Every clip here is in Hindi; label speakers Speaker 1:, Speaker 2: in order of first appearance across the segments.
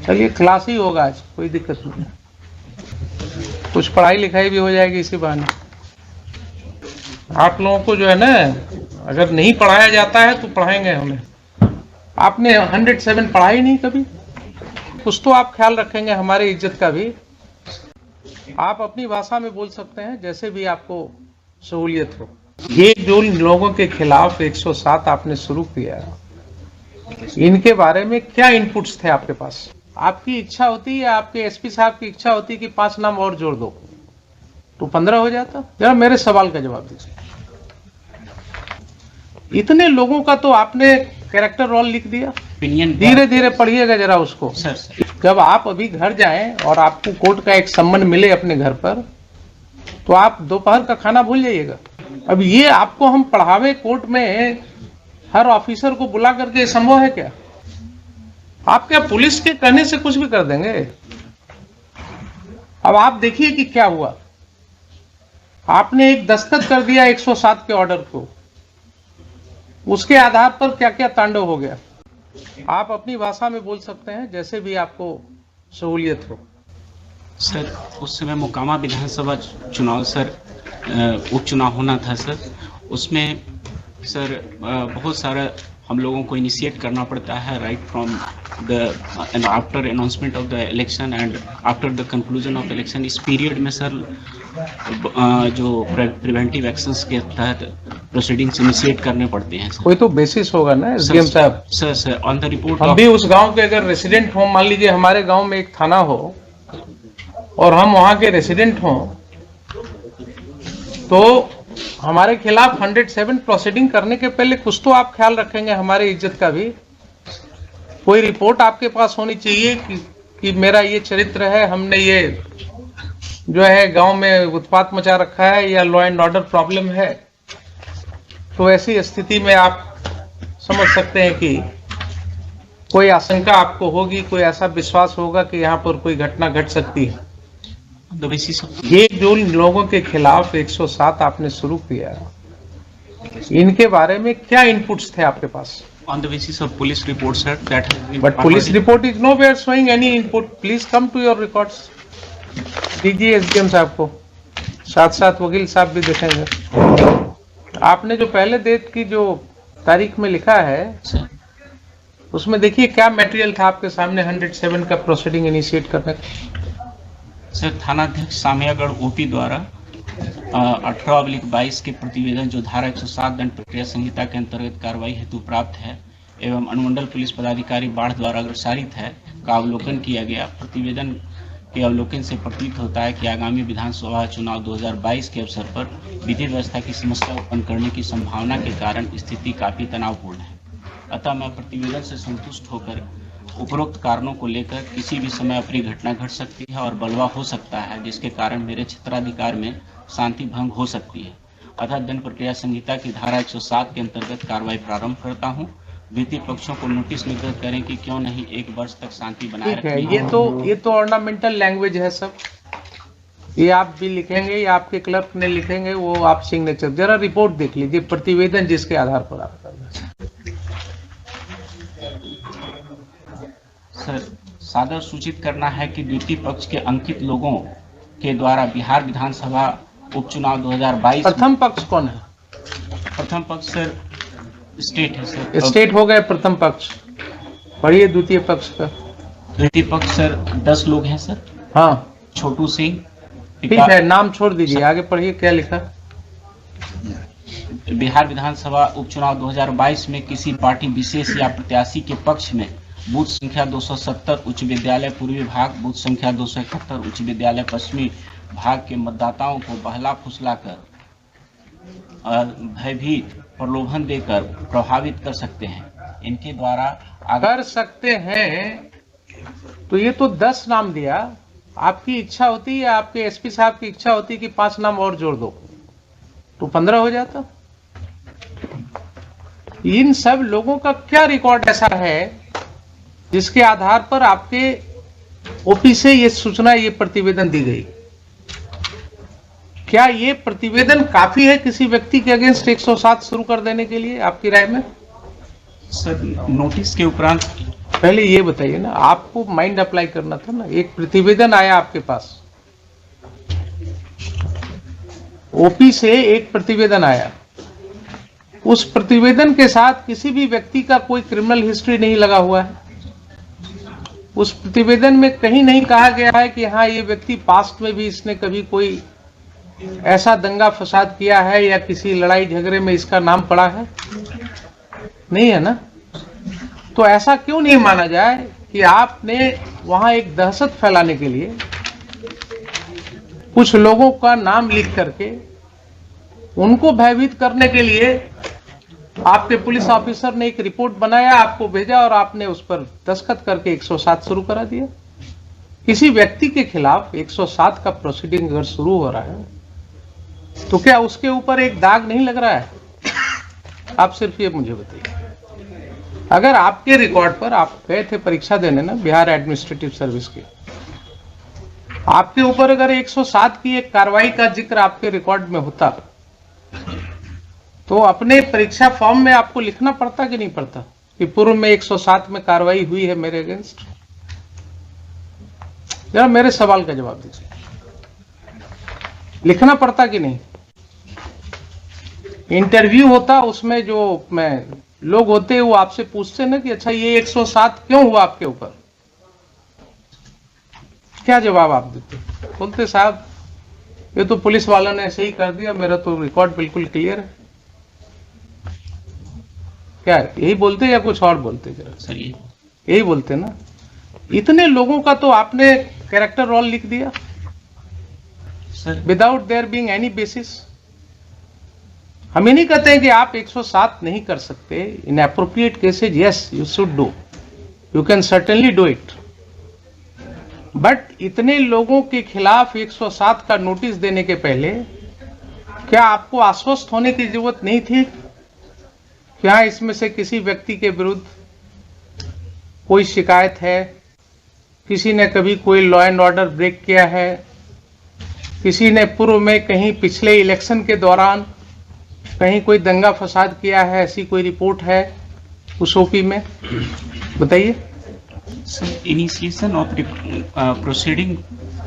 Speaker 1: चलिए क्लास ही होगा आज, कोई दिक्कत नहीं, कुछ पढ़ाई लिखाई भी हो जाएगी इसी बहाने। आप लोगों को जो है ना, अगर नहीं पढ़ाया जाता है तो पढ़ाएंगे हमें। आपने 107 पढ़ा ही नहीं कभी, कुछ तो आप ख्याल रखेंगे हमारी इज्जत का भी। आप अपनी भाषा में बोल सकते हैं जैसे भी आपको सहूलियत हो। ये जो लोगों के खिलाफ 107 आपने शुरू किया, इनके बारे में क्या इनपुट्स थे आपके पास? आपकी इच्छा होती या आपके एसपी साहब की इच्छा होती कि 5 नाम और जोड़ दो तो 15 हो जाता? जरा मेरे सवाल का जवाब दीजिए। इतने लोगों का तो आपने कैरेक्टर रोल लिख दिया। धीरे धीरे पढ़िएगा जरा उसको।
Speaker 2: सर
Speaker 1: जब आप अभी घर जाएं और आपको कोर्ट का एक सम्मन मिले अपने घर पर, तो आप दोपहर का खाना भूल जाइएगा। अब ये आपको हम पढ़ावे कोर्ट में, हर ऑफिसर को बुला करके संभव है क्या? आप क्या पुलिस के कहने से कुछ भी कर देंगे? अब आप देखिए कि क्या हुआ। आपने एक दस्तखत कर दिया 107 के ऑर्डर को, उसके आधार पर क्या क्या तांडव हो गया। आप अपनी भाषा में बोल सकते हैं जैसे भी आपको सहूलियत हो।
Speaker 2: सर, उस समय मोकामा विधानसभा चुनाव सर, उपचुनाव होना था सर। उसमें सर बहुत सारा हम लोगों को इनिशिएट करना पड़ता है, right from the after announcement of the election and after the conclusion of election. इस पीरियड में सर जो प्रिवेंटिव एक्शंस के तहत प्रोसीडिंग्स इनिशिएट करने पड़ते हैं सर।
Speaker 1: कोई तो बेसिस होगा ना एसडीएम साहब।
Speaker 2: सर ऑन द रिपोर्ट
Speaker 1: हम भी उस गांव के अगर रेसिडेंट हो, मान लीजिए हमारे गांव में एक थाना हो और हम वहां के रेसिडेंट हों, तो हमारे खिलाफ 107 प्रोसीडिंग करने के पहले कुछ तो आप ख्याल रखेंगे हमारी इज्जत का भी। कोई रिपोर्ट आपके पास होनी चाहिए कि मेरा ये चरित्र है, हमने ये जो है गांव में उत्पात मचा रखा है या लॉ एंड ऑर्डर प्रॉब्लम है। तो ऐसी स्थिति में आप समझ सकते हैं कि कोई आशंका आपको होगी, कोई ऐसा विश्वास होगा कि यहाँ पर कोई घटना घट सकती है। ये जो लोगों के खिलाफ 107 आपने शुरू किया, इनके बारे में क्या इनपुट्स थे आपके पास?
Speaker 2: On the basis of police reports, sir, that has been.
Speaker 1: But police report is nowhere showing any input. Please come to your records. दीजिए एसडीएम साहब को, साथ साथ वकील साहब भी देखेंगे। आपने जो पहले डेट की जो तारीख में लिखा है, उसमें देखिए क्या मटेरियल था आपके सामने 107 का प्रोसीडिंग इनिशिएट करने का।
Speaker 2: सर, थानाध्यक्ष सामियागढ़ ओपी द्वारा 18/22 के प्रतिवेदन जो धारा 107 दंड प्रक्रिया संहिता के अंतर्गत कार्रवाई हेतु प्राप्त है एवं अनुमंडल पुलिस पदाधिकारी बाढ़ द्वारा अग्रसारित है का अवलोकन किया गया। प्रतिवेदन के अवलोकन से प्रतीत होता है कि आगामी विधानसभा चुनाव 2022 के अवसर पर विधि व्यवस्था की समस्या उत्पन्न करने की संभावना के कारण स्थिति काफी तनावपूर्ण है। अतः मैं प्रतिवेदन से संतुष्ट होकर उपरोक्त कारणों को लेकर किसी भी समय अप्रिय घटना घट सकती है और बलवा हो सकता है, जिसके कारण मेरे क्षेत्राधिकार में शांति भंग हो सकती है। अतः दंड प्रक्रिया संहिता की धारा 107 के अंतर्गत कार्रवाई प्रारंभ करता हूं। वित्तीय पक्षों को नोटिस निर्गत करें कि क्यों नहीं 1 वर्ष तक शांति बनाए रखें।
Speaker 1: ये तो ऑर्नामेंटल लैंग्वेज है सब, ये आप भी लिखेंगे या आपके क्लर्क ने लिखेंगे, वो आप सिग्नेचर। जरा रिपोर्ट देख लीजिए, प्रतिवेदन जिसके आधार पर आप कर रहे हैं।
Speaker 2: सर, सादर सूचित करना है कि द्वितीय पक्ष के अंकित लोगों के द्वारा बिहार विधानसभा उपचुनाव 2022।
Speaker 1: प्रथम पक्ष कौन है?
Speaker 2: प्रथम पक्ष सर स्टेट है सर।
Speaker 1: स्टेट हो गए प्रथम पक्ष, पढ़िए द्वितीय पक्ष का।
Speaker 2: द्वितीय पक्ष सर 10 लोग हैं सर।
Speaker 1: हाँ,
Speaker 2: छोटू सिंह।
Speaker 1: ठीक है, नाम छोड़ दीजिए, आगे पढ़िए क्या लिखा।
Speaker 2: बिहार विधानसभा उपचुनाव 2022 में किसी पार्टी विशेष या प्रत्याशी के पक्ष में बूथ संख्या 270 उच्च विद्यालय पूर्वी भाग, बूथ संख्या 271 उच्च विद्यालय पश्चिमी भाग के मतदाताओं को बहला फुसलाकर भयभीत प्रलोभन देकर प्रभावित कर सकते हैं। इनके द्वारा कर सकते हैं,
Speaker 1: तो ये तो 10 नाम दिया। आपकी इच्छा होती या आपके एसपी साहब की इच्छा होती कि 5 नाम और जोड़ दो तो 15 हो जाता? इन सब लोगों का क्या रिकॉर्ड ऐसा है जिसके आधार पर आपके ओपी से ये सूचना, ये प्रतिवेदन दी गई? क्या ये प्रतिवेदन काफी है किसी व्यक्ति के अगेंस्ट 107 शुरू कर देने के लिए आपकी राय में?
Speaker 2: सर, नोटिस के उपरांत
Speaker 1: पहले ये बताइए ना, आपको माइंड अप्लाई करना था ना। एक प्रतिवेदन आया आपके पास, ओपी से एक प्रतिवेदन आया, उस प्रतिवेदन के साथ किसी भी व्यक्ति का कोई क्रिमिनल हिस्ट्री नहीं लगा हुआ है। उस प्रतिवेदन में कहीं नहीं कहा गया है कि हाँ ये व्यक्ति पास्ट में भी इसने कभी कोई ऐसा दंगा फसाद किया है या किसी लड़ाई झगड़े में इसका नाम पड़ा है, नहीं है ना। तो ऐसा क्यों नहीं माना जाए कि आपने वहां एक दहशत फैलाने के लिए कुछ लोगों का नाम लिख करके उनको भयभीत करने के लिए आपके पुलिस ऑफिसर ने एक रिपोर्ट बनाया, आपको भेजा और आपने उस पर दस्तखत करके 107 शुरू करा दिया। किसी व्यक्ति के खिलाफ 107 का प्रोसीडिंग अगर शुरू हो रहा है तो क्या उसके ऊपर एक दाग नहीं लग रहा है? आप सिर्फ ये मुझे बताइए। अगर आपके रिकॉर्ड पर, आप गए थे परीक्षा देने ना बिहार एडमिनिस्ट्रेटिव सर्विस की, आपके ऊपर अगर 107 की एक कार्रवाई का जिक्र आपके रिकॉर्ड में होता तो अपने परीक्षा फॉर्म में आपको लिखना पड़ता कि नहीं पड़ता कि पूर्व में 107 में कार्रवाई हुई है मेरे अगेंस्ट? जरा मेरे सवाल का जवाब दीजिए, लिखना पड़ता कि नहीं? इंटरव्यू होता, उसमें जो लोग होते वो आपसे पूछते ना कि अच्छा ये 107 क्यों हुआ आपके ऊपर, क्या जवाब आप देते? बोलते साहब ये तो पुलिस वालों ने ऐसे ही कर दिया, मेरा तो रिकॉर्ड बिल्कुल क्लियर है। क्या यही बोलते या कुछ और बोलते? जरा
Speaker 2: सर
Speaker 1: यही बोलते ना। इतने लोगों का तो आपने कैरेक्टर रोल लिख दिया
Speaker 2: sir,
Speaker 1: without their being any basis. हम ये नहीं कहते हैं कि आप 107 नहीं कर सकते। इन appropriate cases yes you should do, you can certainly do it, but इतने लोगों के खिलाफ 107 का नोटिस देने के पहले क्या आपको आश्वस्त होने की जरूरत नहीं थी? क्या इसमें से किसी व्यक्ति के विरुद्ध कोई शिकायत है, किसी ने कभी कोई लॉ एंड ऑर्डर ब्रेक किया है, किसी ने पूर्व में कहीं पिछले इलेक्शन के दौरान कहीं कोई दंगा फसाद किया है, ऐसी कोई रिपोर्ट है उस ओपी में? बताइए।
Speaker 2: सर इनिशिएशन ऑफ प्रोसीडिंग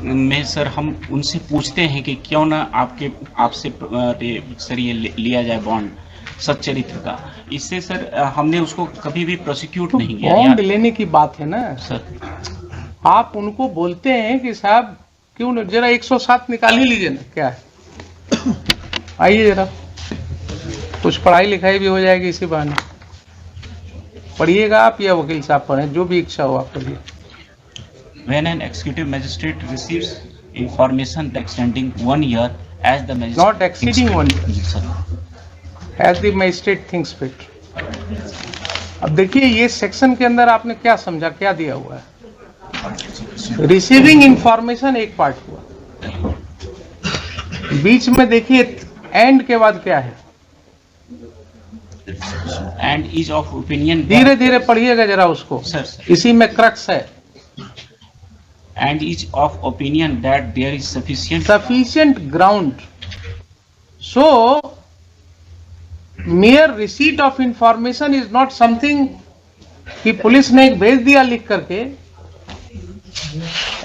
Speaker 2: में सर हम उनसे पूछते हैं कि क्यों ना आपसे सर ये लिया जाए बॉन्ड सच्चरित्र का। इससे सर हमने उसको कभी भी प्रोसिक्यूट
Speaker 1: तो
Speaker 2: नहीं किया।
Speaker 1: बॉन्ड लेने की बात है ना
Speaker 2: सर,
Speaker 1: आप उनको बोलते हैं कि साहब क्यों न जरा 107 निकाल ही लीजिए ना, क्या है आइए जरा, कुछ पढ़ाई लिखाई भी हो जाएगी इसी बहाने। पढ़िएगा आप या वकील साहब पढ़ें, जो भी इच्छा हो आप पढ़िए।
Speaker 2: When an executive magistrate receives information extending 1 year as the magistrate
Speaker 1: Not exceeding 1 year.
Speaker 2: जी sir.
Speaker 1: As the magistrate thinks fit. अब देखिए ये सेक्शन के अंदर आपने क्या समझा, क्या दिया हुआ है? रिसीविंग इंफॉर्मेशन एक पार्ट हुआ, बीच में देखिए एंड के बाद क्या है?
Speaker 2: And is of opinion.
Speaker 1: धीरे धीरे पढ़िएगा जरा उसको,
Speaker 2: सर
Speaker 1: इसी में क्रक्स है।
Speaker 2: And is of opinion that there is
Speaker 1: sufficient ground. So mere receipt of information is not something कि पुलिस ने एक भेज दिया लिख करके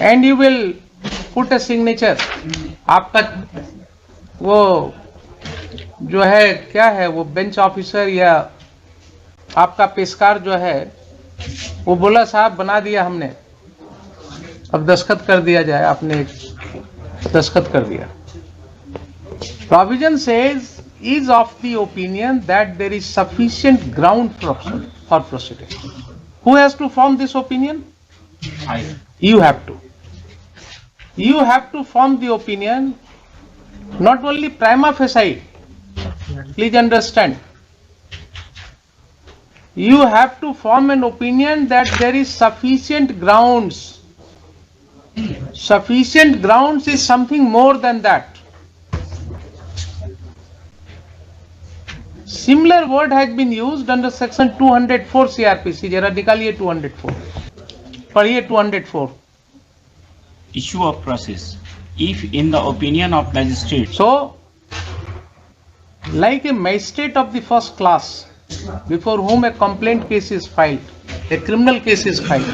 Speaker 1: and you will put a signature। आपका वो जो है क्या है, वो बेंच ऑफिसर या आपका पेशकार जो है वो बोला साहब बना दिया हमने, अब दस्तखत कर दिया जाए, आपने दस्तखत कर दिया। Provision says is of the opinion that there is sufficient ground for proceeding. Who has to form this opinion? You have to. You have to form the opinion, not only prima facie. Please understand. You have to form an opinion that there is sufficient grounds. Sufficient grounds is something more than that. Similar word has been used under section 204 CRPC. जरा निकालिए 204, पढ़िए 204.
Speaker 2: issue of process if in the opinion of magistrate।
Speaker 1: So, like a magistrate of the first class before whom a complaint case is filed, A criminal case is filed.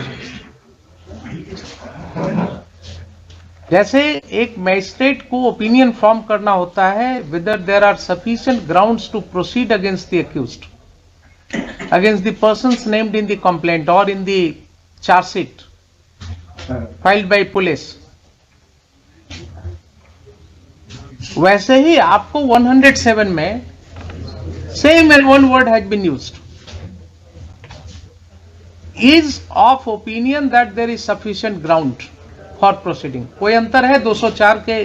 Speaker 1: जैसे एक मैजिस्ट्रेट को ओपिनियन फॉर्म करना होता है whether there are sufficient grounds to proceed against the accused, against the persons named in the complaint or in the charge sheet filed by police, वैसे ही आपको 107 में same and one word has been used, is of opinion that there is sufficient ground for proceeding. कोई अंतर है 204 के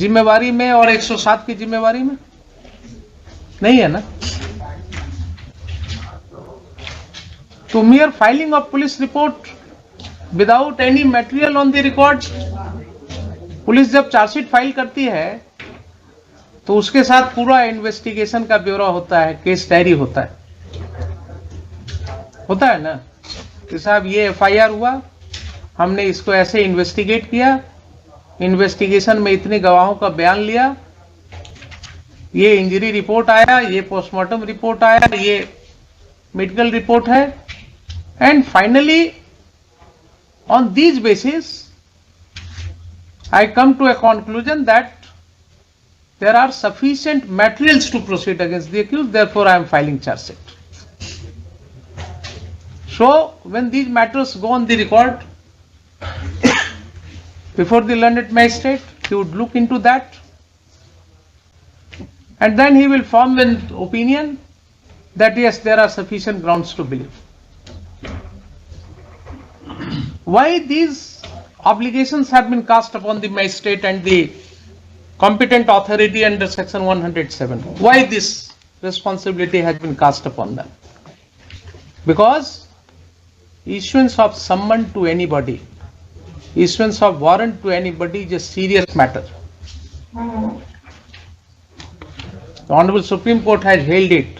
Speaker 1: जिम्मेवारी में और 107 की जिम्मेवारी में? नहीं है ना. To mere filing of police report without any material on the record, police जब चार्जशीट फाइल करती है तो उसके साथ पूरा इन्वेस्टिगेशन का ब्यौरा होता है, केस डायरी होता है ना कि साहब ये एफआईआर हुआ, हमने इसको ऐसे इन्वेस्टिगेट किया, इन्वेस्टिगेशन में इतने गवाहों का बयान लिया, ये इंजरी रिपोर्ट आया, ये पोस्टमार्टम रिपोर्ट आया, ये मेडिकल रिपोर्ट है, and finally on these basis I come to a conclusion that there are sufficient materials to proceed against the accused, therefore I am filing charge sheet. So when these matters go on the record before the learned magistrate, he would look into that and then he will form an opinion that yes, there are sufficient grounds to believe. Why these obligations have been cast upon the magistrate and the competent authority under section 107? Why this responsibility has been cast upon them? Because issuance of summon to anybody, issuance of warrant to anybody is a serious matter. The Honorable Supreme Court has hailed it